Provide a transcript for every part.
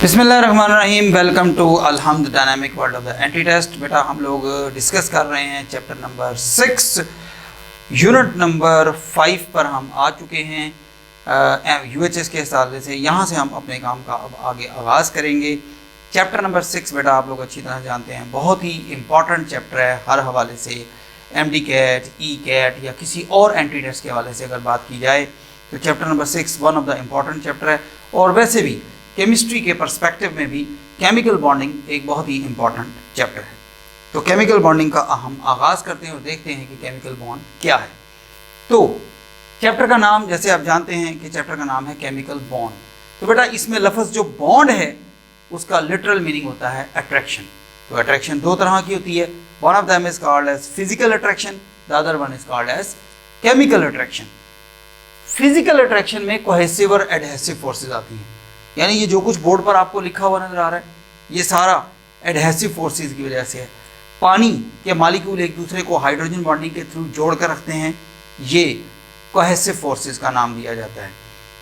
बिस्मिल्लाहिर्रहमानिर्रहीम। Welcome to Alhamd dynamic world of the anti test. बेटा हम लोग डिस्कस कर रहे हैं चैप्टर नंबर 6 यूनिट नंबर 5 पर हम आ चुके हैं यूएचएस के हवाले से। यहाँ से हम अपने काम का अब आगे आगाज़ करेंगे। चैप्टर नंबर 6 बेटा आप लोग अच्छी तरह जानते हैं, बहुत ही इम्पॉर्टेंट चैप्टर है हर हवाले से। एमडी कैट, ई कैट या किसी और एंटी टेस्ट के हवाले से अगर बात की जाए तो chapter number 6 one of the important chapter है। और वैसे भी केमिस्ट्री के पर्सपेक्टिव में भी केमिकल बॉन्डिंग एक बहुत ही इंपॉर्टेंट चैप्टर है। तो केमिकल बॉन्डिंग का हम आगाज़ करते हैं और देखते हैं कि केमिकल बॉन्ड क्या है। तो चैप्टर का नाम, जैसे आप जानते हैं कि चैप्टर का नाम है केमिकल बॉन्ड। तो बेटा इसमें लफ्ज़ जो बॉन्ड है उसका लिटरल मीनिंग होता है अट्रैक्शन। तो अट्रैक्शन दो तरह की होती है, one of them is called as physical attraction, the other one is called as chemical attraction. Physical attraction में कोहेसिव और एडहेसिव फोर्सेज आती हैं, यानी ये जो कुछ बोर्ड पर आपको लिखा हुआ नजर आ रहा है ये सारा एडहेसिव फोर्सेस की वजह से है। पानी के मॉलिक्यूल एक दूसरे को हाइड्रोजन बॉन्डिंग के थ्रू जोड़ कर रखते हैं, ये कोहेसिव फोर्सेस का नाम दिया जाता है।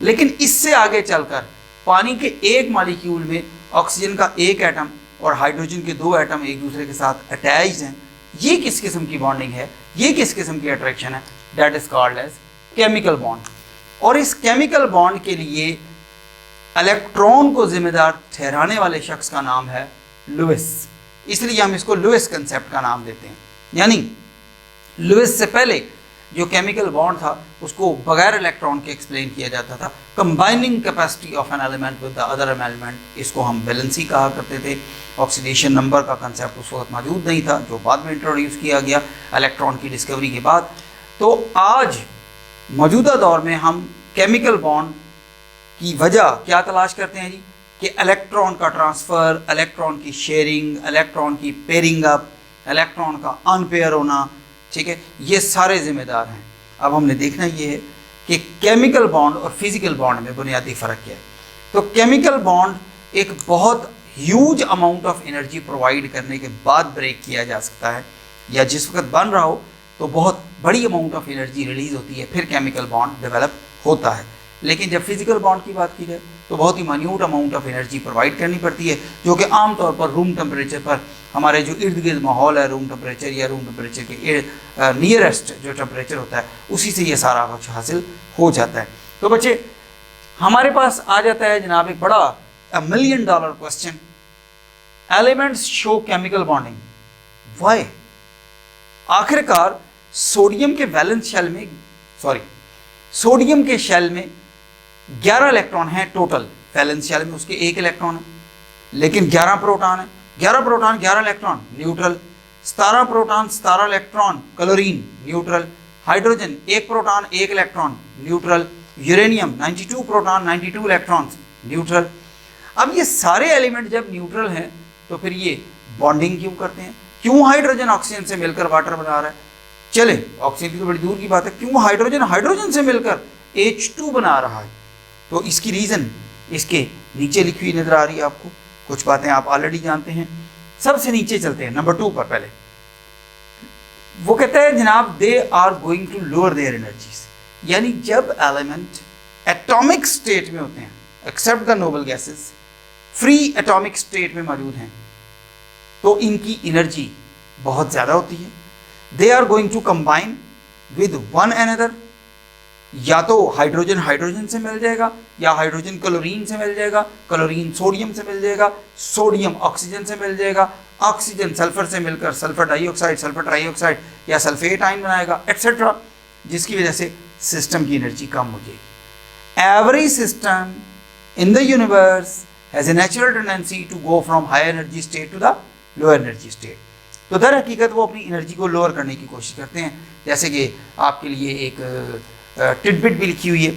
लेकिन इससे आगे चलकर पानी के एक मॉलिक्यूल में ऑक्सीजन का एक एटम और हाइड्रोजन के दो एटम एक दूसरे के साथ अटैच्ड हैं, ये किस किस्म की बॉन्डिंग है, ये किस किस्म की अट्रैक्शन है, that is called as chemical bond. और इस केमिकल बॉन्ड के लिए इलेक्ट्रॉन को जिम्मेदार ठहराने वाले शख्स का नाम है लुईस, इसलिए हम इसको लुईस कंसेप्ट का नाम देते हैं। यानी लुईस से पहले जो केमिकल बॉन्ड था उसको बगैर इलेक्ट्रॉन के एक्सप्लेन किया जाता था, combining capacity of an element with the other element, इसको हम वैलेंसी कहा करते थे। ऑक्सीडेशन नंबर का कंसेप्ट उस वक्त मौजूद नहीं था, जो बाद में इंट्रोड्यूस किया गया इलेक्ट्रॉन की डिस्कवरी के बाद। तो आज मौजूदा दौर में हम केमिकल बॉन्ड की वजह क्या तलाश करते हैं जी, कि इलेक्ट्रॉन का ट्रांसफ़र, इलेक्ट्रॉन की शेयरिंग, इलेक्ट्रॉन की पेयरिंग अप, इलेक्ट्रॉन का अनपेयर होना, ठीक है, ये सारे जिम्मेदार हैं। अब हमने देखना ये है कि केमिकल बॉन्ड और फिजिकल बॉन्ड में बुनियादी फ़र्क क्या है। तो केमिकल बॉन्ड एक बहुत huge amount of energy provide करने के बाद ब्रेक किया जा सकता है, या जिस वक्त बन रहा हो तो बहुत बड़ी अमाउंट ऑफ एनर्जी रिलीज़ होती है, फिर केमिकल बॉन्ड डेवलप होता है। लेकिन जब फिजिकल बॉन्ड की बात की जाए तो बहुत ही minute amount of energy provide करनी पड़ती है, जो कि आमतौर पर रूम टेम्परेचर पर, हमारे जो इर्द गिर्द माहौल है रूम टेम्परेचर या रूम टेम्परेचर के नियरेस्ट जो टेम्परेचर होता है उसी से ये सारा कुछ हासिल हो जाता है। तो बच्चे हमारे पास आ जाता है जनाब एक बड़ा $1 million question, elements show chemical bonding why. आखिरकार सोडियम के वैलेंस शेल में, सोडियम के शेल में 11 इलेक्ट्रॉन हैं टोटल, वैलेंस शेल में उसके एक इलेक्ट्रॉन है, लेकिन 11 प्रोटॉन है। 11 proton 11 electron neutral, 17 proton 17 electron chlorine neutral, hydrogen 1 proton 1 electron neutral, uranium 92 proton 92 electrons neutral. अब ये सारे एलिमेंट जब न्यूट्रल हैं तो फिर ये बॉन्डिंग क्यों करते हैं, क्यों हाइड्रोजन ऑक्सीजन से मिलकर वाटर बना रहा है, चले ऑक्सीजन की तो बड़ी दूर की बात है, क्यों हाइड्रोजन हाइड्रोजन से मिलकर H2 बना रहा है। तो इसकी रीज़न इसके नीचे लिखी हुई नजर आ रही है आपको, कुछ बातें आप ऑलरेडी जानते हैं। सबसे नीचे चलते हैं नंबर 2 पर। पहले वो कहता है जनाब they are going to lower their energies, यानी जब एलिमेंट एटॉमिक स्टेट में होते हैं, except the noble gases, free atomic state में मौजूद हैं, तो इनकी एनर्जी बहुत ज़्यादा होती है। They are going to combine with one another, या तो हाइड्रोजन हाइड्रोजन से मिल जाएगा, या हाइड्रोजन क्लोरीन से मिल जाएगा, क्लोरीन सोडियम से मिल जाएगा, सोडियम ऑक्सीजन से मिल जाएगा, ऑक्सीजन सल्फर से मिलकर सल्फर ट्राइऑक्साइड या सल्फेट आयन बनाएगा एट्सेट्रा, जिसकी वजह से सिस्टम की एनर्जी कम हो जाएगी। Every system in the universe has a natural tendency to go from high energy state to the lower energy state. तो दर हकीकत वो अपनी एनर्जी को लोअर करने की कोशिश करते हैं। जैसे कि आपके लिए एक टिडबिट भी लिखी हुई है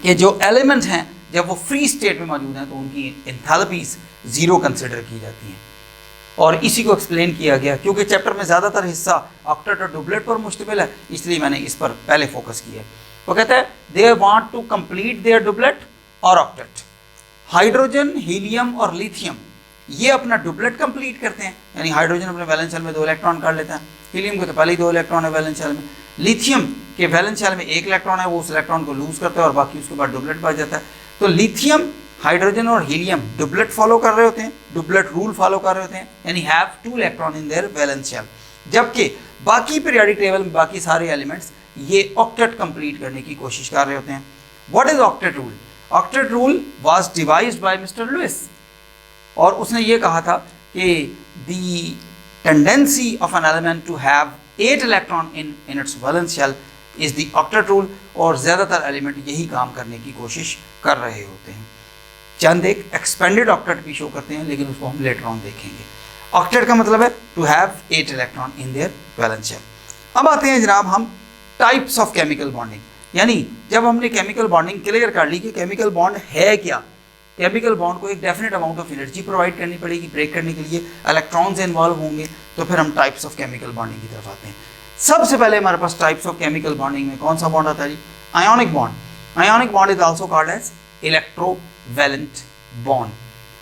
कि जो एलिमेंट्स हैं जब वो फ्री स्टेट में मौजूद हैं तो उनकी एंथैल्पीज 0 कंसिडर की जाती हैं, और इसी को एक्सप्लेन किया गया। क्योंकि चैप्टर में ज़्यादातर हिस्सा ऑक्टेट और डुप्लेट पर मुश्तमिल है, इसलिए मैंने इस पर पहले फोकस किया। वो कहता है they want to complete their duplet और ऑक्टेट। हाइड्रोजन, हीलियम और लिथियम ये अपना डुप्लेट कंप्लीट करते हैं, यानी हाइड्रोजन अपने वैलेंस शेल में 2 इलेक्ट्रॉन कर लेता है, हीलियम के तो पहले ही 2 इलेक्ट्रॉन है वैलेंस शेल में, लिथियम के वैलेंस शेल में 1 इलेक्ट्रॉन है, वो उस इलेक्ट्रॉन को लूज करता है और बाकी उसके बाद डुप्लेट बच जाता है। तो लिथियम हाइड्रोजन और हीलियम डुबलेट फॉलो कर रहे होते हैं, डुबलेट रूल फॉलो कर रहे होते हैं, यानी have 2 electron in their valence shell, जबकि बाकी पीरियोडिक टेबल में बाकी सारे एलिमेंट्स ये ऑक्टेट कंप्लीट करने की कोशिश कर रहे होते हैं। What is octet rule? Octet rule was devised by mister Lewis, और उसने ये कहा था कि the tendency of an element to have 8 electron in its valence shell is the octet rule, और ज़्यादातर एलिमेंट यही काम करने की कोशिश कर रहे होते हैं। चंद एक एक्सपेंडेड ऑक्टेट भी शो करते हैं, लेकिन उसको हम लेटर ऑन देखेंगे। ऑक्टेट का मतलब है to have 8 electron in their valence shell. अब आते हैं जनाब हम टाइप्स ऑफ केमिकल बॉन्डिंग, यानी जब हमने केमिकल बॉन्डिंग क्लियर कर ली कि केमिकल बॉन्ड है क्या, केमिकल बॉन्ड को एक definite amount of energy provide करनी पड़ेगी ब्रेक करने के लिए, इलेक्ट्रॉन्स इन्वॉल्व होंगे, तो फिर हम टाइप्स ऑफ केमिकल बॉन्डिंग की तरफ आते हैं। सबसे पहले हमारे पास टाइप्स ऑफ केमिकल बॉन्डिंग में कौन सा बॉन्ड आता है जी? Ionic bond. Ionic bond is also called as electrovalent bond.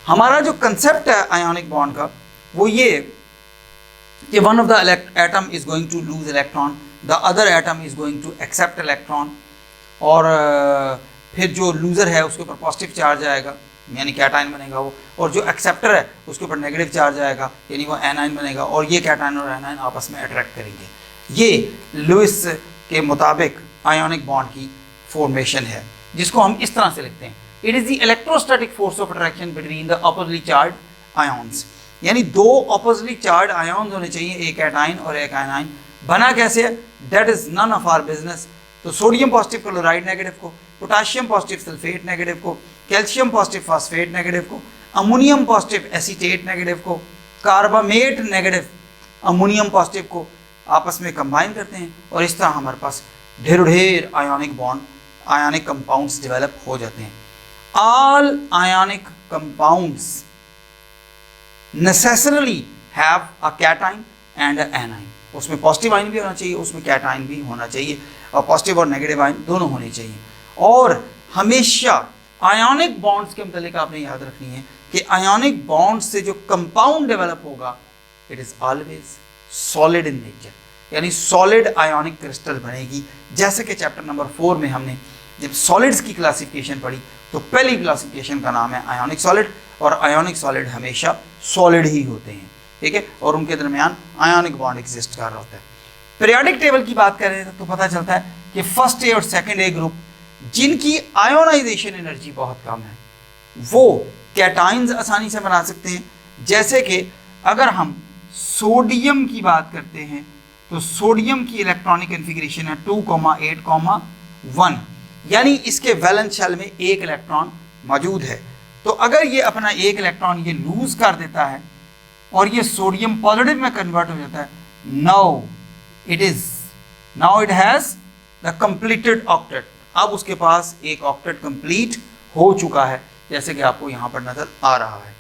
हमारा जो कंसेप्ट है आयोनिक बॉन्ड का वो ये कि one of the atom is going to lose electron, the other atom is going to accept electron, और फिर जो लूजर है उसके ऊपर पॉजिटिव चार्ज आएगा यानी कैटायन बनेगा वो, और जो एक्सेप्टर है उसके ऊपर नेगेटिव चार्ज आएगा यानी वो एनायन बनेगा, और ये कैटायन और एनायन आपस में अट्रैक्ट करेंगे। ये लुइस के मुताबिक आयोनिक बॉन्ड की फॉर्मेशन है, जिसको हम इस तरह से लिखते हैं, it is the electrostatic force of attraction between the oppositely charge ions, यानी 2 ऑपोजिटली चार्ज आयॉन्स होने चाहिए, एक कैटायन और एक एनायन। बना कैसे है? That is none of our business. तो सोडियम पॉजिटिव क्लोराइड नेगेटिव को, पोटाशियम पॉजिटिव सल्फेट नेगेटिव को, कैल्शियम पॉजिटिव फॉस्फेट नेगेटिव को, अमोनियम पॉजिटिव एसीटेट नेगेटिव को, कार्बामेट नेगेटिव अमोनियम पॉजिटिव को आपस में कंबाइन करते हैं, और इस तरह हमारे पास ढेर ionic bond, ionic compounds develop हो जाते हैं। All ionic compounds necessarily have a cation and a anion. उसमें पॉजिटिव आयन भी होना चाहिए, उसमें कैटायन भी होना चाहिए, और पॉजिटिव और नेगेटिव आयन दोनों होने चाहिए। और हमेशा आयोनिक बॉन्ड्स के मतलब आपने याद रखनी है कि आयोनिक बॉन्ड से जो कंपाउंड डेवलप होगा it is always solid in nature, यानी सॉलिड आयोनिक क्रिस्टल बनेगी। जैसे कि चैप्टर नंबर 4 में हमने जब सॉलिड्स की क्लासिफिकेशन पढ़ी तो पहली क्लासिफिकेशन का नाम है आयोनिक सॉलिड, और आयोनिक सॉलिड हमेशा सॉलिड ही होते हैं, ठीक है, और उनके दरमियान आयोनिक बॉन्ड एग्जिस्ट कर रहा होता है। पीरियोडिक टेबल की बात करें तो पता चलता है कि फर्स्ट ए और सेकंड ए ग्रुप जिनकी आयोनाइजेशन एनर्जी बहुत कम है वो कैटाइंस आसानी से बना सकते हैं। जैसे कि अगर हम सोडियम की बात करते हैं तो सोडियम की इलेक्ट्रॉनिक कॉन्फ़िगरेशन है 2,8,1, यानी इसके वैलेंस शेल में 1 इलेक्ट्रॉन मौजूद है। तो अगर ये अपना 1 इलेक्ट्रॉन ये लूज कर देता है और ये सोडियम पॉजिटिव में कन्वर्ट हो जाता है, now it has the completed octet. अब उसके पास एक ऑक्टेट कंप्लीट हो चुका है, जैसे कि आपको यहाँ पर नजर आ रहा है,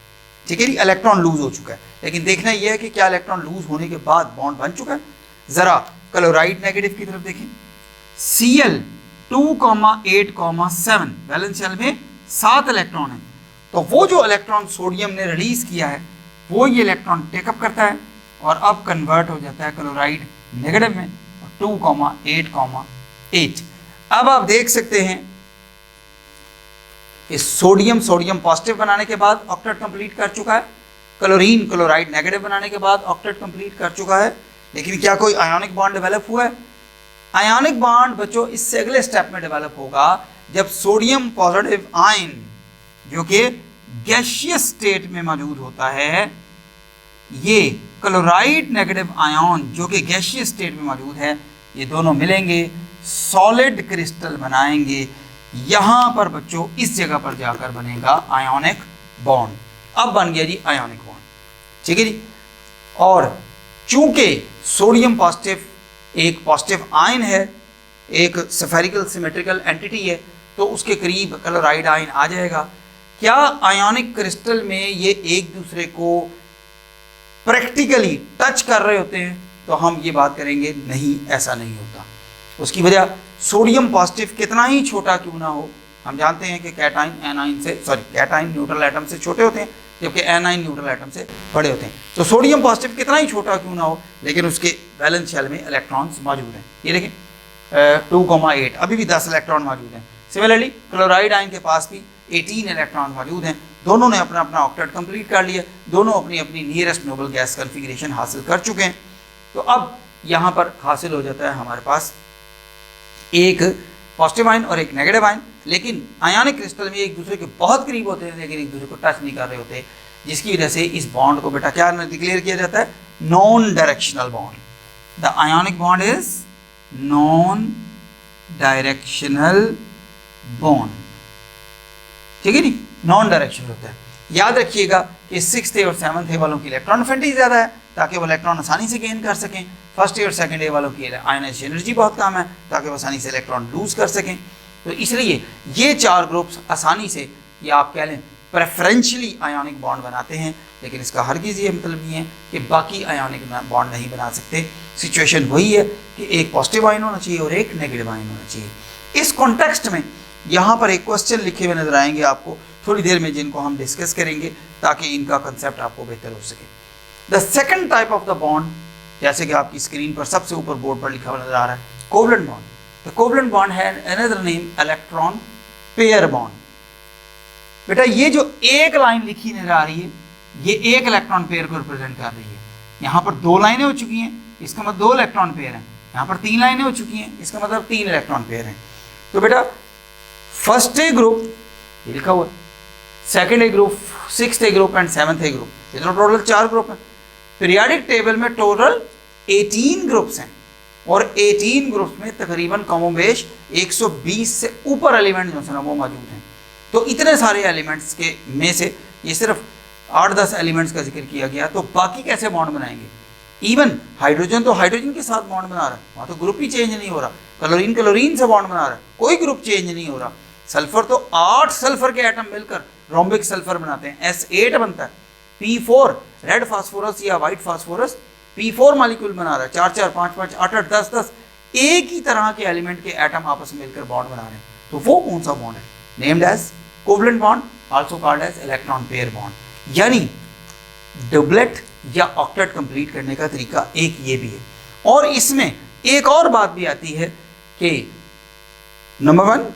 ठीक है जी, इलेक्ट्रॉन लूज हो चुका है। लेकिन देखना यह है कि क्या इलेक्ट्रॉन लूज होने के बाद बॉन्ड बन चुका है। जरा क्लोराइड नेगेटिव की तरफ देखें, Cl 2,8,7 वैलेंस शेल में 7 इलेक्ट्रॉन है, तो वो जो इलेक्ट्रॉन सोडियम ने रिलीज किया है वो ये इलेक्ट्रॉन टेकअप करता है और अब कन्वर्ट हो जाता है क्लोराइड नेगेटिव में 2,8,8। अब आप देख सकते हैं कि सोडियम पॉजिटिव बनाने के बाद ऑक्टेट कंप्लीट कर चुका है, क्लोरीन क्लोराइड नेगेटिव बनाने के बाद ऑक्टेट कंप्लीट कर चुका है, लेकिन क्या कोई आयोनिक बॉन्ड डेवलप हुआ है? आयोनिक बॉन्ड बच्चों इससे अगले स्टेप में डेवलप होगा जब सोडियम पॉजिटिव आयन जो कि गैसियस स्टेट में मौजूद होता है, ये क्लोराइड नेगेटिव आयन जो कि गैसियस स्टेट में मौजूद है, ये दोनों मिलेंगे सॉलिड क्रिस्टल बनाएंगे। यहां पर बच्चों इस जगह पर जाकर बनेगा आयोनिक बॉन्ड। अब बन गया जी आयोनिक बॉन्ड, ठीक है जी। और चूंकि सोडियम पॉजिटिव एक पॉजिटिव आयन है, एक स्फेरिकल सिमेट्रिकल एंटिटी है, तो उसके करीब क्लोराइड आयन आ जाएगा। क्या आयोनिक क्रिस्टल में ये एक दूसरे को प्रैक्टिकली टच कर रहे होते हैं? तो हम ये बात करेंगे नहीं, ऐसा नहीं होता। उसकी वजह सोडियम पॉजिटिव कितना ही छोटा क्यों ना हो, हम जानते हैं कि कैटाइन न्यूट्रल एटम से छोटे होते हैं जबकि एनाइन न्यूट्रल एटम से बड़े होते हैं। तो सोडियम पॉजिटिव कितना ही छोटा क्यों ना हो, लेकिन उसके वैलेंस शेल में इलेक्ट्रॉन्स मौजूद हैं। ये देखें 2,8, अभी भी 10 इलेक्ट्रॉन मौजूद हैं। सिमिलरली क्लोराइड आयन के पास भी 18 इलेक्ट्रॉन मौजूद हैं। दोनों ने अपना अपना ऑक्टेट कंप्लीट कर लिया, दोनों अपनी अपनी नियरेस्ट नोबल गैस कन्फिग्रेशन हासिल कर चुके हैं। तो अब यहाँ पर हासिल हो जाता है हमारे पास एक पॉजिटिव आयन और एक नेगेटिव आयन, लेकिन आयनिक क्रिस्टल में एक दूसरे के बहुत करीब होते हैं लेकिन एक दूसरे को टच नहीं कर रहे होते, जिसकी वजह से इस बॉन्ड को बेटा क्या डिक्लेयर किया जाता है, non directional bond. The ionic bond is non directional bond, ठीक है नी, नॉन डायरेक्शनल होता है। याद रखिएगा कि 6th A और 7th A वालों की इलेक्ट्रॉन एफिनिटी ज़्यादा है ताकि वो इलेक्ट्रॉन आसानी से गेन कर सकें। 1st A और 2nd A वालों की आयनाइजेशन एनर्जी बहुत कम है ताकि वो आसानी से इलेक्ट्रॉन लूज कर सकें। तो इसलिए ये 4 ग्रुप्स आसानी से, या आप कह लें प्रेफरेंशियली आयोनिक बॉन्ड बनाते हैं, लेकिन इसका हरगिज़ ये मतलब नहीं है कि बाकी आयोनिक बॉन्ड नहीं बना सकते। सिचुएशन वही है कि एक पॉजिटिव आयन होना चाहिए और एक नेगेटिव आयन होना चाहिए। इस कॉन्टेक्स्ट में यहाँ पर एक क्वेश्चन लिखे हुए नजर आएंगे आपको थोड़ी देर में, जिनको हम डिस्कस करेंगे ताकि इनका कंसेप्ट आपको बेहतर हो सके। The second type of the bond, जैसे कि आपकी स्क्रीन पर सबसे ऊपर बोर्ड पर लिखा हुआ नजर आ रहा है, covalent bond. The covalent bond है another name electron pair bond. बेटा ये जो एक लाइन लिखी नजर आ रही है, ये एक इलेक्ट्रॉन पेयर को रिप्रेजेंट कर रही है। यहाँ पर 2 लाइनें हो चुकी हैं, इसका मतलब 2 इलेक्ट्रॉन पेयर हैं। यहाँ पर 3 लाइनें हो चुकी हैं, इसका मतलब 3 इलेक्ट्रॉन पेयर हैं। तो बेटा फर्स्ट ए ग्रुप ये लिखा हुआ है, second A group, 6th A group and 7th A group, ये तो टोटल 4 ग्रुप हैं। पीरियाडिक टेबल में टोटल 18 ग्रुप्स हैं और 18 ग्रुप्स में तकरीबन कमोबेश 120 से ऊपर एलिमेंट जो है वो मौजूद हैं। तो इतने सारे एलिमेंट्स के में से ये सिर्फ 8-10 एलिमेंट्स का जिक्र किया गया, तो बाकी कैसे बॉन्ड बनाएंगे। इवन हाइड्रोजन तो हाइड्रोजन के साथ बॉन्ड बना रहा है, वहाँ तो ग्रुप ही चेंज नहीं हो रहा। क्लोरीन क्लोरीन से बॉन्ड बना रहा है, कोई ग्रुप चेंज नहीं हो रहा। सल्फर तो 8 सल्फर के एटम मिलकर रोम्बिक सल्फर बनाते हैं, S8 बनता है। P4 रेड फास्फोरस या वाइट फास्फोरस P4 मॉलिक्यूल बना रहा है। 4-4, 5-5, 8-8, 10-10 एक ही तरह के एलिमेंट के एटम आपस में मिलकर बॉन्ड बना रहे हैं। तो वो कौन सा बॉन्ड है, named as covalent bond, also called as electron pair bond. यानी डबलेट या ऑक्टेट कंप्लीट करने का तरीका एक ये भी है। और इसमें एक और बात भी आती है कि number 1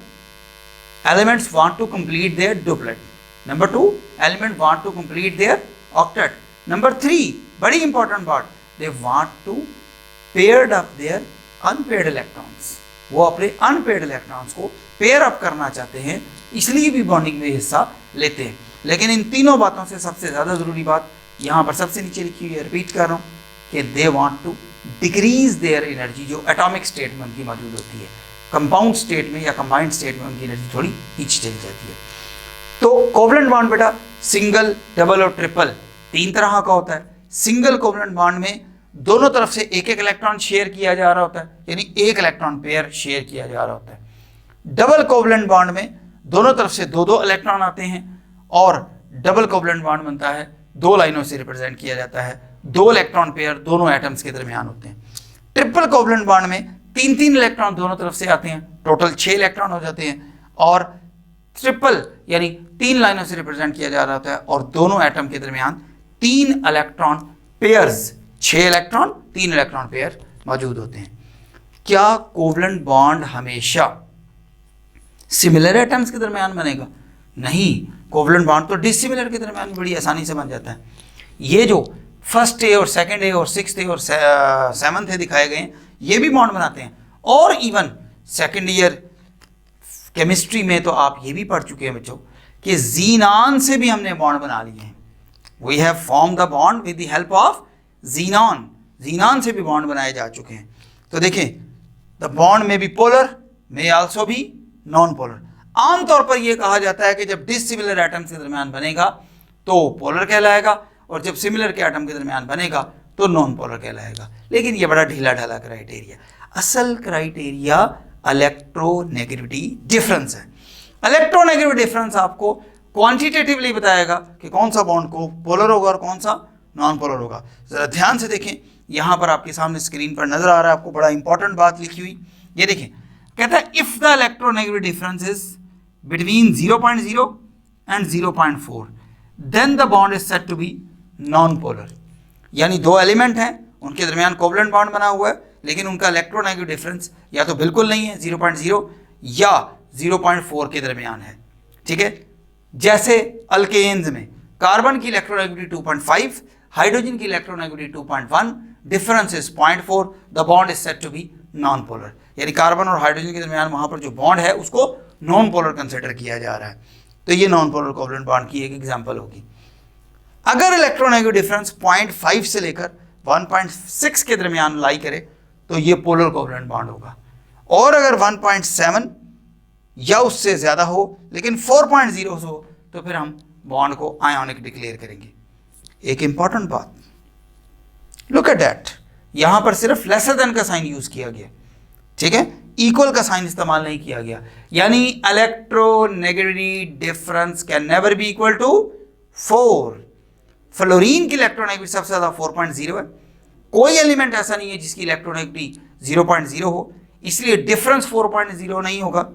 elements want to complete their doublet, number 2 element want to complete their octet, number 3 बड़ी important part, they want to paired up their unpaired electrons, वो अपने unpaired electrons को pair up करना चाहते हैं, इसलिए भी बॉन्डिंग में हिस्सा लेते हैं। लेकिन इन तीनों बातों से सबसे ज़्यादा ज़रूरी बात यहाँ पर सबसे नीचे लिखी हुई है, रिपीट कर रहा हूँ कि they want to decrease their energy, जो एटॉमिक स्टेट में उनकी मौजूद होती है। कंपाउंड स्टेट में या कंबाइंड स्टेट में उनकी एनर्जी थोड़ी नीचे चली जाती है। तो कोवलेंट बॉन्ड बेटा सिंगल, डबल और ट्रिपल 3 तरह का होता है। सिंगल कोवलेंट बॉन्ड में दोनों तरफ से एक एक इलेक्ट्रॉन शेयर किया जा रहा होता है, यानी एक इलेक्ट्रॉन पेयर शेयर किया जा रहा होता है। डबल कोवलेंट बॉन्ड में दोनों तरफ से 2-2 इलेक्ट्रॉन आते हैं और डबल कोवलेंट बॉन्ड बनता है, 2 लाइनों से रिप्रेजेंट किया जाता है। 2 इलेक्ट्रॉन पेयर दोनों एटम्स के दरमियान होते हैं। ट्रिपल कोवलेंट बॉन्ड में 3-3 इलेक्ट्रॉन दोनों तरफ से आते हैं, टोटल 6 इलेक्ट्रॉन हो जाते हैं। और ट्रिपल यानी 3 लाइनों से रिप्रेजेंट किया जा रहा होता है और दोनों एटम के दरमियान 3 electron pairs, 6 electron 3 electron pair मौजूद होते हैं। क्या कोवलेंट बॉन्ड हमेशा सिमिलर एटम्स के दरमियान बनेगा? नहीं, कोवलेंट बॉन्ड तो डिसिमिलर के दरमियान बड़ी आसानी से बन जाता है। ये जो फर्स्ट ए और सेकंड ए और 6th A और 7th A दिखाए गए हैं, ये भी बॉन्ड बनाते हैं। और इवन सेकेंड ईयर केमिस्ट्री में तो आप ये भी पढ़ चुके हैं बच्चों कि जीनॉन से भी हमने बॉन्ड बना लिए हैं। We have form the bond with the help of xenon, xenon से भी बॉन्ड बनाए जा चुके हैं। तो देखें, द बॉन्ड में बी पोलर, मे आल्सो भी नॉन पोलर। आमतौर पर यह कहा जाता है कि जब डिसिमिलर एटम के दरमियान बनेगा तो पोलर कहलाएगा और जब सिमिलर के एटम के दरमियान बनेगा तो नॉन पोलर कहलाएगा। लेकिन यह बड़ा ढीला ढाला क्राइटेरिया, असल क्राइटेरिया इलेक्ट्रोनेगेटिविटी डिफरेंस है। इलेक्ट्रोनेगेटिविटी डिफरेंस आपको क्वांटिटेटिवली बताएगा कि कौन सा बॉन्ड को पोलर होगा और कौन सा नॉन पोलर होगा। जरा ध्यान से देखें, यहाँ पर आपके सामने स्क्रीन पर नजर आ रहा है आपको बड़ा इंपॉर्टेंट बात लिखी हुई, ये देखें, कहता है if the electronegativity difference is between 0.0 and 0.4 then the bond is said to be non polar. यानी 2 एलिमेंट हैं, उनके दरमियान कोवलेंट बॉन्ड बना हुआ है, लेकिन उनका इलेक्ट्रोनेगेटिव डिफरेंस या तो बिल्कुल नहीं है 0.0 या 0.4 के दरमियान है। ठीक है, जैसे अल्केन्स में कार्बन की इलेक्ट्रोनेगेटिविटी 2.5, हाइड्रोजन की electronegativity 2.1, difference is 0.4, the bond is said to be non polar. यानी कार्बन और हाइड्रोजन के दरमियान वहां पर जो बॉन्ड है उसको नॉन पोलर कंसिडर किया जा रहा है। तो ये नॉन पोलर कोवलेंट बॉन्ड की एक एग्जांपल होगी। अगर इलेक्ट्रोनेगेटिव डिफरेंस 0.5 से लेकर 1.6 के दरमियान लाई करे तो ये पोलर कोवलेंट बॉन्ड होगा, और अगर 1.7 या उससे ज्यादा हो लेकिन 4.0 हो तो फिर हम बॉन्ड को आयोनिक डिक्लेयर करेंगे। एक इंपॉर्टेंट बात, लुक एट दैट, यहां पर सिर्फ लेसर देन का साइन यूज किया गया, ठीक है, इक्वल का साइन इस्तेमाल नहीं किया गया। यानी electronegativity difference can never be equal to 4। Fluorine की इलेक्ट्रोनेगेटिविटी सबसे ज्यादा 4.0 है, कोई एलिमेंट ऐसा नहीं है जिसकी इलेक्ट्रोनेगेटिविटी 0.0 हो, इसलिए डिफरेंस 4.0 नहीं होगा।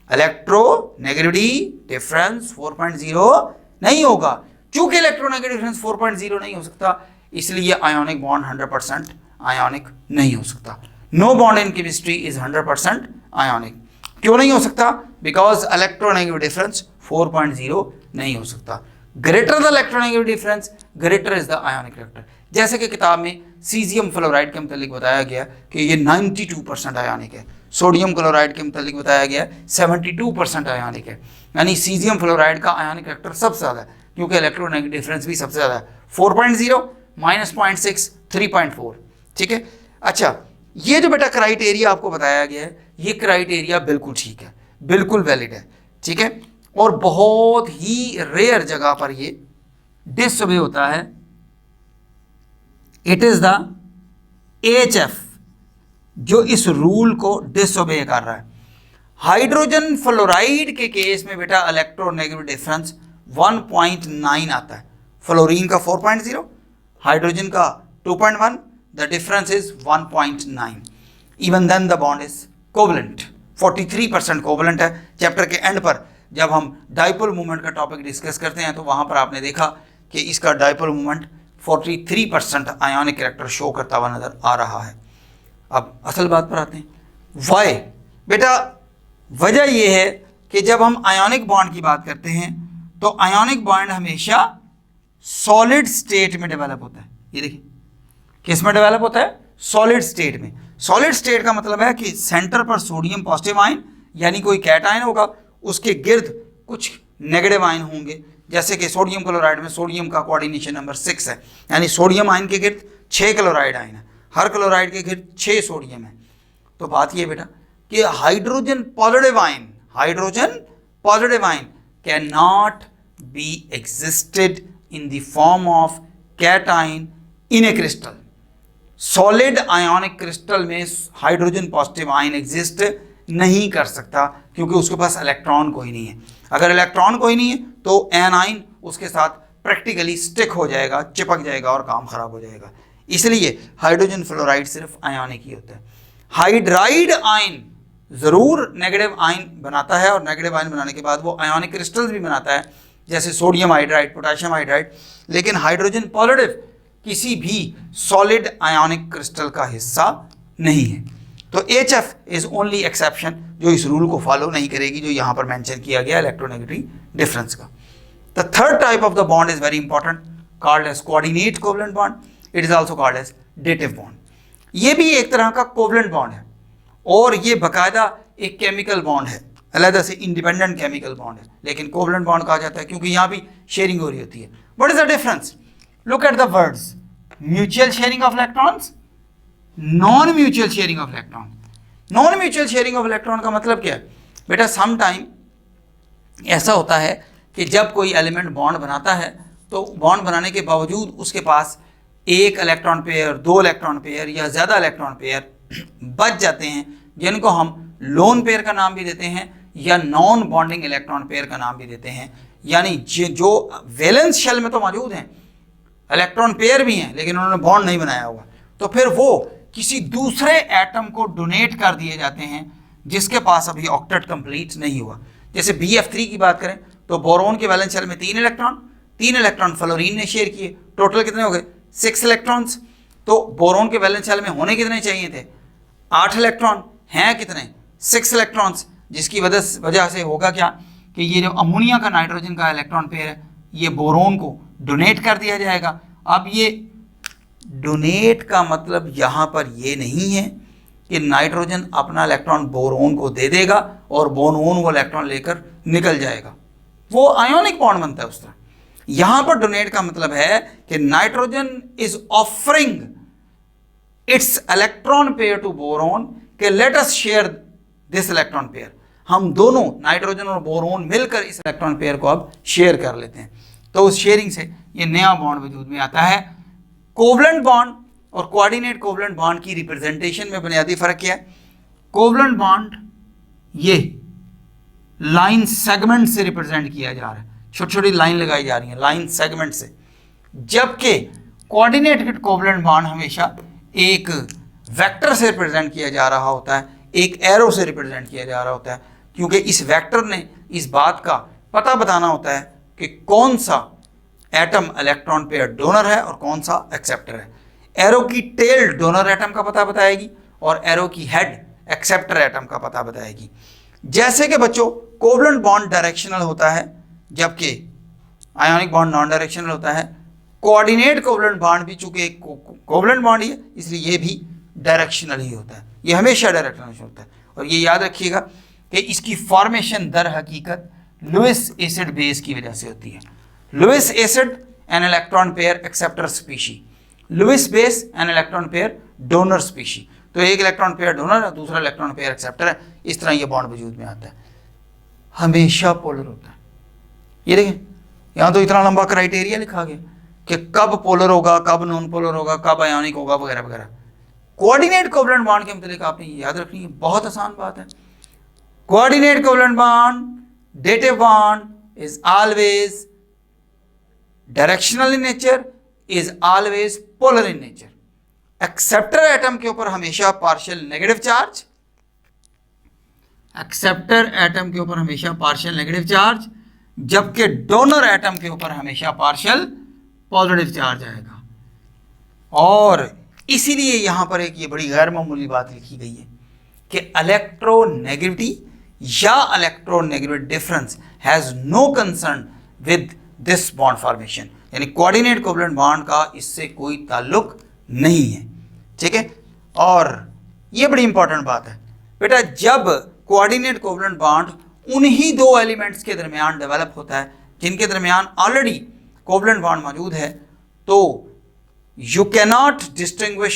इलेक्ट्रोनेगेटिविटी डिफरेंस 4.0 नहीं होगा। चूंकि इलेक्ट्रोनेगेटिव डिफरेंस 4.0 नहीं हो सकता, इसलिए आयोनिक बॉन्ड 100% आयोनिक नहीं हो सकता। No bond in chemistry is 100% ionic. क्यों नहीं हो सकता? बिकॉज इलेक्ट्रोनेगेटिव डिफरेंस 4.0 नहीं हो सकता। Greater the electronegative difference, greater is the ionic reactor. जैसे कि किताब में सीजियम फ्लोराइड के मुतालिक बताया गया कि ये 92% आयोनिक है, सोडियम क्लोराइड के मुतालिक बताया गया 72% आयोनिक है। यानी सीजियम फ्लोराइड का आयोनिक रिएक्टर सबसे ज़्यादा है, क्योंकि इलेक्ट्रोनेगेटिव डिफरेंस भी सबसे ज़्यादा है, 4.0 -0.6 3.4। ठीक है, अच्छा, ये जो बेटा क्राइटेरिया आपको बताया गया है, ये क्राइटेरिया बिल्कुल ठीक है, बिल्कुल वैलिड है, ठीक है, और बहुत ही रेयर जगह पर ये डिसओबे होता है। इट इज द HF जो इस रूल को डिसओबे कर रहा है। हाइड्रोजन फ्लोराइड के केस में बेटा इलेक्ट्रोनेगेटिव डिफरेंस 1.9 आता है, फ्लोरीन का 4.0, हाइड्रोजन का 2.1, the difference is 1.9। Even then the bond is covalent, 43% covalent है। चैप्टर के एंड पर जब हम डाइपोल मूवमेंट का टॉपिक डिस्कस करते हैं तो वहां पर आपने देखा कि इसका dipole movement 43% ionic character show करता हुआ नजर आ रहा है। अब असल बात पर आते हैं, वाई बेटा, वजह यह है कि जब हम आयोनिक बॉन्ड की बात करते हैं तो आयोनिक बॉन्ड हमेशा सॉलिड स्टेट में डेवलप होता है। ये देखिए, किस में डेवलप होता है? सॉलिड स्टेट में। सॉलिड स्टेट का मतलब है कि सेंटर पर सोडियम पॉजिटिव आयन यानी कोई कैटायन होगा, उसके गिर्द कुछ नेगेटिव आयन होंगे, जैसे कि सोडियम क्लोराइड में सोडियम का कोऑर्डिनेशन नंबर 6 है, यानी सोडियम आयन के गिर्द 6 क्लोराइड आयन है, हर क्लोराइड के गिर्द 6 सोडियम है। तो बात यह बेटा कि hydrogen positive ion can not be existed in the form of cation in A crystal. Solid ionic crystal में हाइड्रोजन पॉजिटिव आयन एग्जिस्ट नहीं कर सकता, क्योंकि उसके पास इलेक्ट्रॉन कोई नहीं है। अगर इलेक्ट्रॉन कोई नहीं है तो एनाइन उसके साथ प्रैक्टिकली स्टिक हो जाएगा, चिपक जाएगा और काम खराब हो जाएगा। इसलिए हाइड्रोजन फ्लोराइड सिर्फ आयोनिक ही होता है। हाइड्राइड आयन जरूर नेगेटिव आयन बनाता है, और नेगेटिव आयन बनाने के बाद वो आयोनिक क्रिस्टल्स भी बनाता है, जैसे सोडियम हाइड्राइड, पोटेशियम हाइड्राइड, लेकिन हाइड्रोजन पॉजिटिव किसी भी सॉलिड आयोनिक क्रिस्टल का हिस्सा नहीं है। तो HF इज ओनली एक्सेप्शन जो इस रूल को फॉलो नहीं करेगी जो यहां पर मेंशन किया गया इलेक्ट्रोनेगेटिव डिफरेंस का। The third type of the bond is very important, called as coordinate covalent bond. It is also called as dative bond. ये भी एक तरह का कोवलेंट बॉन्ड है, और ये बाकायदा एक केमिकल बॉन्ड है, अलग से इंडिपेंडेंट केमिकल बॉन्ड है, लेकिन कोवलेंट बॉन्ड कहा जाता है क्योंकि यहां भी शेयरिंग हो रही होती है। What is the difference? Look at the words, mutual sharing of electrons, non-mutual sharing of electron. Non-mutual sharing of electron का मतलब क्या है बेटा? सम टाइम ऐसा होता है कि जब कोई एलिमेंट बॉन्ड बनाता है तो बॉन्ड बनाने के बावजूद उसके पास एक इलेक्ट्रॉन पेयर, 2 इलेक्ट्रॉन पेयर या ज़्यादा इलेक्ट्रॉन पेयर बच जाते हैं, जिनको हम लोन पेयर का नाम भी देते हैं या नॉन बॉन्डिंग इलेक्ट्रॉन पेयर का नाम भी देते हैं। यानी जो वैलेंस शेल में तो मौजूद हैं, इलेक्ट्रॉन पेयर भी हैं, लेकिन उन्होंने बॉन्ड नहीं बनाया होगा, तो फिर वो किसी दूसरे एटम को डोनेट कर दिए जाते हैं जिसके पास अभी ऑक्टेट कंप्लीट नहीं हुआ। जैसे BF3 की बात करें तो बोरोन के वैलेंस शेल में 3 इलेक्ट्रॉन फ्लोरीन ने शेयर किए, टोटल कितने हो गए? 6 इलेक्ट्रॉन्स। तो बोरोन के वैलेंस शेल में होने कितने चाहिए थे? 8 इलेक्ट्रॉन, हैं कितने? 6 इलेक्ट्रॉन्स, जिसकी वजह से होगा क्या कि ये जो अमोनिया का नाइट्रोजन का इलेक्ट्रॉन पेयर है ये बोरोन को डोनेट कर दिया जाएगा। अब ये डोनेट का मतलब यहाँ पर ये नहीं है कि नाइट्रोजन अपना इलेक्ट्रॉन बोरोन को दे देगा और बोरोन वो इलेक्ट्रॉन लेकर निकल जाएगा, वो आयोनिक बॉन्ड बनता है उस तरह। यहाँ पर डोनेट का मतलब है कि nitrogen is offering its electron pair to boron कि let us share this electron pair. हम दोनों नाइट्रोजन और बोरोन मिलकर इस इलेक्ट्रॉन पेयर को अब शेयर कर लेते हैं, तो उस शेयरिंग से ये नया बॉन्ड वजूद में आता है। कोवलेंट बॉन्ड और कोऑर्डिनेट कोवलेंट बॉन्ड की रिप्रेजेंटेशन में बुनियादी फर्क क्या है? कोवलेंट बॉन्ड ये लाइन सेगमेंट से रिप्रेजेंट किया जा रहा है, छोटी छोटी लाइन लगाई जा रही है लाइन सेगमेंट से, जबकि कोऑर्डिनेटेड कोवलेंट बॉन्ड हमेशा एक वेक्टर से रिप्रेजेंट किया जा रहा होता है, एक एरो से रिप्रेजेंट किया जा रहा होता है, क्योंकि इस वेक्टर ने इस बात का पता बताना होता है कि कौन सा एटम इलेक्ट्रॉन पेयर डोनर है और कौन सा एक्सेप्टर है। एरो की टेल डोनर एटम का पता बताएगी और एरो की हेड एक्सेप्टर एटम का पता बताएगी। जैसे कि बच्चों कोवलेंट बॉन्ड डायरेक्शनल होता है जबकि आयोनिक बॉन्ड नॉन डायरेक्शनल होता है, कोऑर्डिनेट कोवलेंट बॉन्ड भी चूंकि एक कोवलेंट बॉन्ड ही है इसलिए ये भी डायरेक्शनल ही होता है, ये हमेशा डायरेक्शनल होता है। और ये याद रखिएगा कि इसकी फॉर्मेशन दर हकीकत लुईस एसिड बेस की वजह से होती है। Lewis acid an electron pair acceptor species, Lewis base an electron pair donor species. तो एक इलेक्ट्रॉन पेयर डोनर है, दूसरा इलेक्ट्रॉन पेयर एक्सेप्टर है, इस तरह ये बॉन्ड वजूद में आता है, हमेशा पोलर होता है। ये देखें यहाँ तो इतना लंबा क्राइटेरिया लिखा गया कि कब पोलर होगा, कब नॉन पोलर होगा, कब आयोनिक होगा वगैरह वगैरह। कोऑर्डिनेट कोवलेंट बॉन्ड के मतलब आपने ये याद रखनी है, बहुत आसान बात है। Coordinate covalent bond, dative bond is always directional in nature, is always polar in nature. Acceptor atom के ऊपर हमेशा partial negative charge, acceptor atom के ऊपर हमेशा पार्शियल नेगेटिव चार्ज, जबकि डोनर एटम के ऊपर हमेशा पार्शियल पॉजिटिव चार्ज आएगा। और इसीलिए यहां पर एक ये बड़ी गैर मामूली बात लिखी गई है कि इलेक्ट्रोनेगेटिविटी या electronegative difference has no concern with this bond formation, यानी कोऑर्डिनेट कोवलेंट बॉन्ड का इससे कोई ताल्लुक नहीं है, ठीक है। और ये बड़ी इंपॉर्टेंट बात है बेटा, जब कोऑर्डिनेट कोवलेंट बॉन्ड उन्हीं दो एलिमेंट्स के दरमियान डेवलप होता है जिनके दरमियान ऑलरेडी कोवलेंट बॉन्ड मौजूद है, तो you cannot distinguish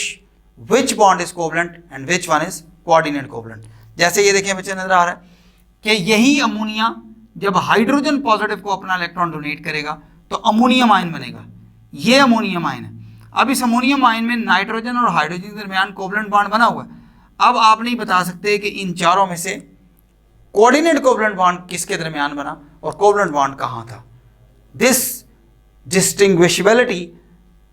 which bond is covalent and which one is coordinate covalent। जैसे ये देखिए बच्चे नजर आ रहा है कि यही अमोनिया जब हाइड्रोजन पॉजिटिव को अपना इलेक्ट्रॉन डोनेट करेगा तो अमोनियम आयन बनेगा, ये अमोनियम आयन है। अब इस अमोनियम आयन में नाइट्रोजन और हाइड्रोजन के दरमियान कोवलेंट बॉन्ड बना हुआ है। अब आप नहीं बता सकते कि इन चारों में से कोऑर्डिनेट कोवलेंट बॉन्ड किसके दरमियान बना और कोवलेंट बॉन्ड कहाँ था। दिस डिस्टिंग्विशबिलिटी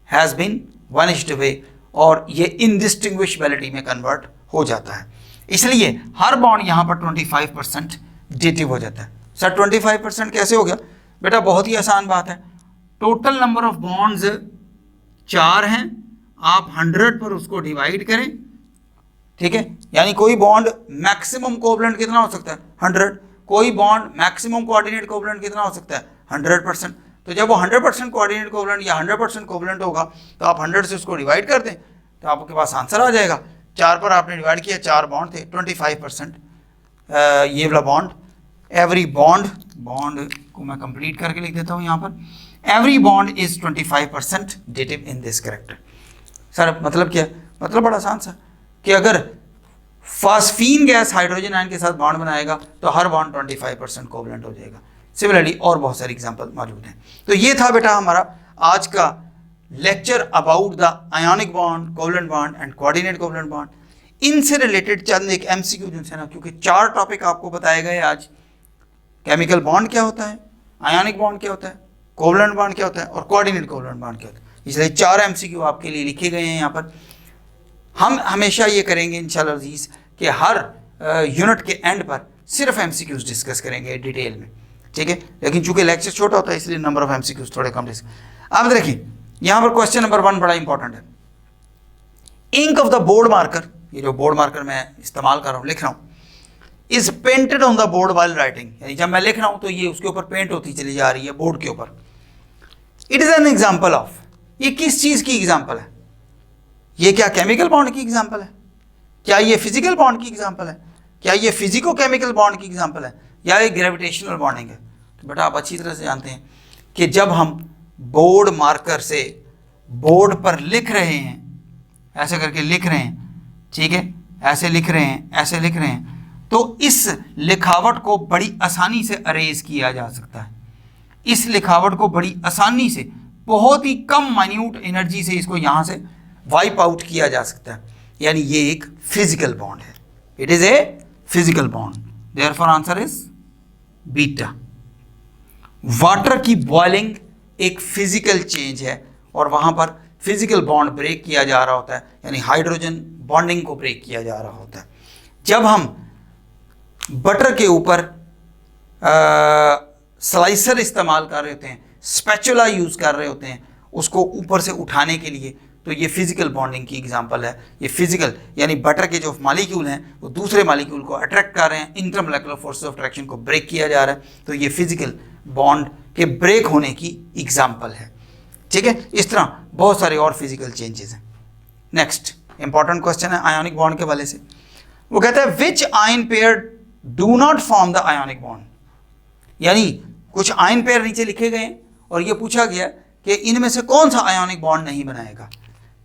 हैज़ बीन वनिश्ड अवे और ये इनडिस्टिंग्विशबिलिटी में कन्वर्ट हो जाता है। इसलिए हर बॉन्ड यहाँ पर 25% डेटिव हो जाता है। सर 25% कैसे हो गया बेटा? बहुत ही आसान बात है। टोटल नंबर ऑफ बॉन्ड्स 4 हैं, आप 100 पर उसको डिवाइड करें, ठीक है। यानी कोई बॉन्ड मैक्सिमम कोवलेंट कितना हो सकता है? 100। कोई बॉन्ड मैक्सिमम कोऑर्डिनेट कोवलेंट कितना हो सकता है? 100%। तो जब वो 100% कोऑर्डिनेट कोवलेंट या 100% कोवलेंट होगा तो आप 100 से उसको डिवाइड कर दें तो आपके पास आंसर आ जाएगा। 4 पर आपने डिवाइड किया, 4 बॉन्ड थे, 25% ये वाला बॉन्ड। एवरी बॉन्ड को मैं कंप्लीट करके लिख देता हूँ यहाँ पर, every bond is 25% dative in this character. Sir मतलब क्या? मतलब बड़ा आसान सा कि अगर फास्फीन गैस हाइड्रोजन आयन के साथ बॉन्ड बनाएगा तो हर बॉन्ड 25% कोवलेंट हो जाएगा। सिमिलरली और बहुत सारे एग्जांपल मौजूद हैं। तो ये था बेटा हमारा आज का lecture about the ionic bond, covalent bond and coordinate covalent bond. इनसे रिलेटेड चंद एक एमसीक्यू जिनसे ना, क्योंकि 4 टॉपिक आपको बताए गए आज। केमिकल बॉन्ड क्या होता है, आयोनिक बॉन्ड क्या होता है, कोवलेंट बॉन्ड क्या होता है और कोऑर्डिनेट कोवलेंट बॉन्ड क्या होता है। इसलिए 4 एमसीक्यू आपके लिए लिखे गए हैं यहाँ पर। हम हमेशा ये करेंगे इंशाल्लाह अज़ीज़ कि हर यूनिट के एंड पर सिर्फ एमसीक्यूज डिस्कस करेंगे डिटेल में, ठीक है। लेकिन चूंकि लेक्चर छोटा होता है इसलिए नंबर ऑफ एमसीक्यूज थोड़े कम डिस्कस। अब देखिए यहाँ पर क्वेश्चन नंबर 1 बड़ा इंपॉर्टेंट है। Ink of the board marker, ये जो बोर्ड मार्कर मैं इस्तेमाल कर रहा हूँ, लिख रहा हूँ, is painted on the board while writing, यानी जब मैं लिख रहा हूं तो ये उसके ऊपर पेंट होती चली जा रही है बोर्ड के ऊपर। It is an example of, ये किस चीज की एग्जाम्पल है? ये क्या केमिकल बॉन्ड की एग्जाम्पल है? क्या ये फिजिकल बॉन्ड की एग्जाम्पल है? क्या ये फिजिको केमिकल बॉन्ड की एग्जाम्पल है? या ये ग्रेविटेशनल बॉन्डिंग है? तो बेटा आप अच्छी तरह से जानते हैं कि जब हम बोर्ड मार्कर से बोर्ड पर लिख रहे हैं, ऐसे करके लिख रहे हैं, ठीक है, ऐसे लिख रहे हैं, ऐसे लिख रहे हैं, तो इस लिखावट को बड़ी आसानी से अरेज किया जा सकता है। इस लिखावट को बड़ी आसानी से, बहुत ही कम माइन्यूट एनर्जी से इसको यहाँ से वाइप आउट किया जा सकता है, यानी ये एक फिजिकल बॉन्ड है। It is a physical bond, therefore answer is beta. Water की बॉइलिंग एक फिजिकल चेंज है और वहां पर फिजिकल बॉन्ड ब्रेक किया जा रहा होता है, यानी हाइड्रोजन बॉन्डिंग को ब्रेक किया जा रहा होता है। जब हम बटर के ऊपर स्लाइसर इस्तेमाल कर रहे होते हैं, स्पैचुला यूज कर रहे होते हैं उसको ऊपर से उठाने के लिए, तो ये फिजिकल बॉन्डिंग की एग्जांपल है। ये फिजिकल यानी बटर के जो मॉलिक्यूल हैं वो दूसरे मॉलिक्यूल को अट्रैक्ट कर रहे हैं, इंटरमोलेकुलर फोर्सेस ऑफ अट्रैक्शन को ब्रेक किया जा रहा है, तो ये फिजिकल बॉन्ड के ब्रेक होने की एग्जांपल है। ठीक है, इस तरह बहुत सारे और फिजिकल चेंजेस हैं। नेक्स्ट इंपॉर्टेंट क्वेश्चन है आयोनिक बॉन्ड के वाले से, वो कहता है विच ion pair do not form the ionic bond, यानी कुछ आयन पेयर नीचे लिखे गए और ये पूछा गया कि इनमें से कौन सा आयोनिक बॉन्ड नहीं बनाएगा।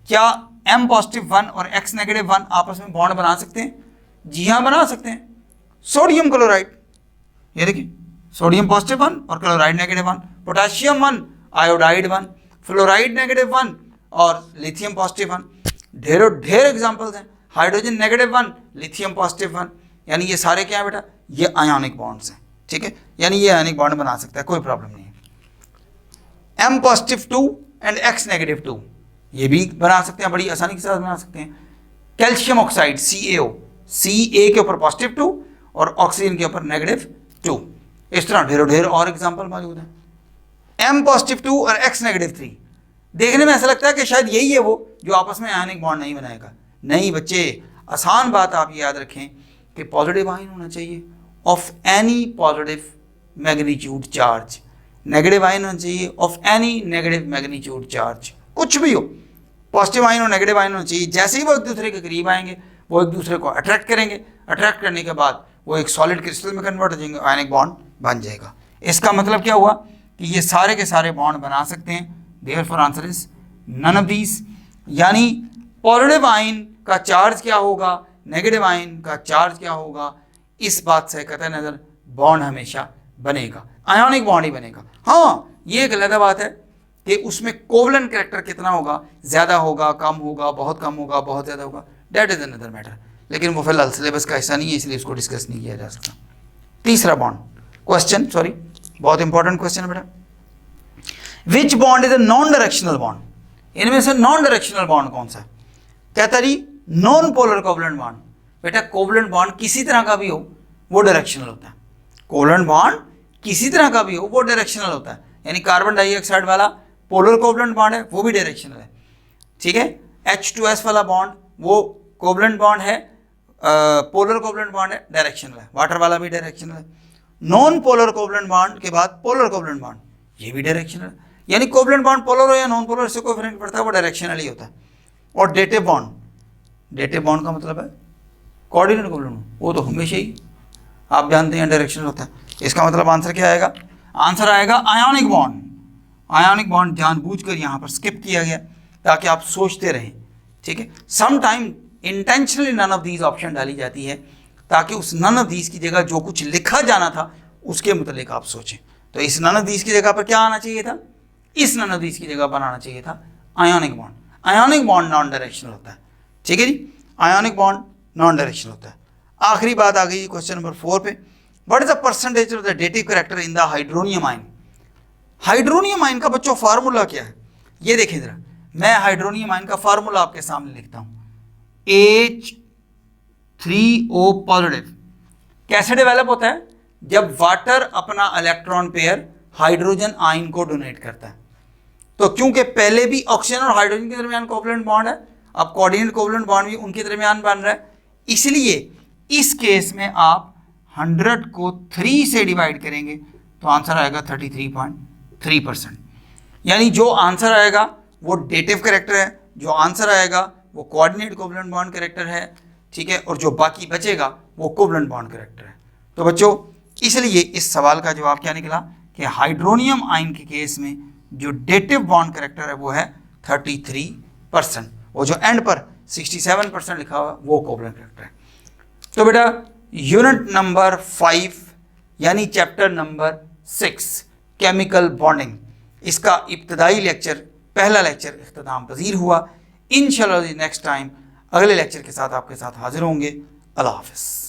क्या M पॉजिटिव 1 और X नेगेटिव 1 आपस में बॉन्ड बना सकते हैं? जी हाँ बना सकते हैं। सोडियम क्लोराइड, ये देखिए सोडियम पॉजिटिव 1 और chloride negative 1, potassium 1 iodide 1, fluoride negative 1 और लिथियम पॉजिटिव 1, ढेर एग्जांपल्स हैं। हाइड्रोजन नेगेटिव 1 लिथियम पॉजिटिव 1, यानी ये सारे क्या है बेटा, ये आयोनिक बॉन्ड्स हैं। ठीक है, यानी ये आयोनिक बॉन्ड बना सकता है, कोई प्रॉब्लम नहीं है। M positive 2 and X negative 2 ये भी बना सकते हैं, बड़ी आसानी के साथ बना सकते हैं। कैल्शियम ऑक्साइड CaO, Ca के ऊपर पॉजिटिव 2 और ऑक्सीजन के ऊपर नेगेटिव 2, इस तरह ढेर और एग्जांपल मौजूद हैं। M पॉजिटिव 2 और X नेगेटिव 3, देखने में ऐसा लगता है कि शायद यही है वो जो आपस में आयनिक बॉन्ड नहीं बनाएगा। नहीं बच्चे, आसान बात आप याद रखें कि पॉजिटिव आयन होना चाहिए of any positive magnitude charge, negative ion होना चाहिए of any negative magnitude charge, कुछ भी हो, पॉजिटिव आयन और नेगेटिव आयन होना चाहिए। जैसे ही वो एक दूसरे के करीब आएंगे वो एक दूसरे को अट्रैक्ट करेंगे, अट्रैक्ट करने के बाद वो एक सॉलिड क्रिस्टल में कन्वर्ट हो जाएंगे, आयनिक बॉन्ड बन जाएगा। इसका मतलब क्या हुआ कि ये सारे के सारे बॉन्ड बना सकते हैं, therefore answer is none of these. यानी पॉजिटिव आयन का चार्ज क्या होगा, नेगेटिव आयन का चार्ज क्या होगा, इस बात से कतई नजर बॉन्ड हमेशा बनेगा, आयोनिक बॉन्ड ही बनेगा। हाँ, ये एक अलग बात है कि उसमें कोवलेंट कैरेक्टर कितना होगा, ज्यादा होगा, कम होगा, बहुत कम होगा, बहुत ज्यादा होगा, दैट इज अनदर मैटर, लेकिन वो फिलहाल सिलेबस का हिस्सा नहीं है, इसलिए इसको डिस्कस नहीं किया जा सकता। तीसरा बॉन्ड क्वेश्चन, सॉरी बहुत इंपॉर्टेंट क्वेश्चन है बेटा, विच bond is a non directional bond, इनमें से नॉन डायरेक्शनल बॉन्ड कौन सा है? कहता जी नॉन पोलर कोवलेंट बॉन्ड। बेटा कोवलेंट बॉन्ड किसी तरह का भी हो वो डायरेक्शनल होता है, कोवलेंट बॉन्ड किसी तरह का भी हो वो डायरेक्शनल होता है, यानी कार्बन डाइऑक्साइड वाला पोलर कोवलेंट बॉन्ड है वो भी डायरेक्शनल है। ठीक है, H2S वाला बॉन्ड वो कोवलेंट बॉन्ड है, पोलर कोवलेंट बॉन्ड है, डायरेक्शनल है। वाटर वाला भी डायरेक्शनल है। नॉन पोलर कोवलेंट बॉन्ड के बाद पोलर कोवलेंट बॉन्ड, ये भी डायरेक्शनल है, यानी कोवलेंट बॉन्ड पोलर हो या नॉन पोलर इससे कोई फर्क नहीं पड़ता, वो डायरेक्शनल ही होता है। और डेटिव बॉन्ड, डेटिव बॉन्ड का मतलब है कोऑर्डिनेट कोवलेंट, वो तो हमेशा ही आप जानते हैं डायरेक्शनल होता है। इसका मतलब आंसर क्या आएगा? आंसर आएगा आयोनिक बॉन्ड। आयोनिक बॉन्ड जानबूझकर यहाँ पर स्किप किया गया ताकि आप सोचते रहें। ठीक है, some time intentionally none of these option डाली जाती है ताकि उस नन ऑफ दीज की जगह जो कुछ लिखा जाना था उसके मुतालिक आप सोचें। तो इस नन ऑफ दीज की जगह पर क्या आना चाहिए था? इस नन ऑफ दीज की जगह पर आना चाहिए था ionic bond. Ionic bond non directional होता है। ठीक है जी, आयोनिक बॉन्ड नॉन डायरेक्शनल होता है। आखिरी बात आ गई क्वेश्चन नंबर 4 पे, what is the percentage of the dative character in the hydronium ion. Hydronium ion का बच्चों फार्मूला क्या है? ये देखें जरा, मैं हाइड्रोनियम आयन का फार्मूला आपके सामने लिखता हूं, H3O पॉजिटिव। कैसे डेवलप होता है? जब वाटर अपना इलेक्ट्रॉन पेयर हाइड्रोजन आयन को डोनेट करता है। तो क्योंकि पहले भी ऑक्सीजन और हाइड्रोजन के दरमियान कोवलेंट बॉन्ड है, अब कोऑर्डिनेट कोवलेंट बॉन्ड भी उनके दरमियान बन रहा है, इसलिए इस केस में आप 100 को 3 से डिवाइड करेंगे तो आंसर आएगा 33.3%। यानी जो आंसर आएगा वो डेटिव करेक्टर है, जो आंसर आएगा वो कोऑर्डिनेट कोवलेंट बॉन्ड करेक्टर है, ठीक है, और जो बाकी बचेगा वो कोवलेंट बॉन्ड करेक्टर है। तो बच्चों इसलिए इस सवाल का जवाब क्या निकला कि हाइड्रोनियम आयन के केस में जो डेटिव बॉन्ड करेक्टर है वो है 33%, और जो एंड पर 67% लिखा हुआ वो कोवलेंट करेक्टर है। तो बेटा यूनिट नंबर 5 यानी चैप्टर नंबर 6 केमिकल बॉन्डिंग, इसका इब्तदाई लेक्चर, पहला लेक्चर इख्तिताम पजीर हुआ। इंशाल्लाह नेक्स्ट टाइम अगले लेक्चर के साथ आपके साथ हाजिर होंगे। अल्लाह हाफ़िज़।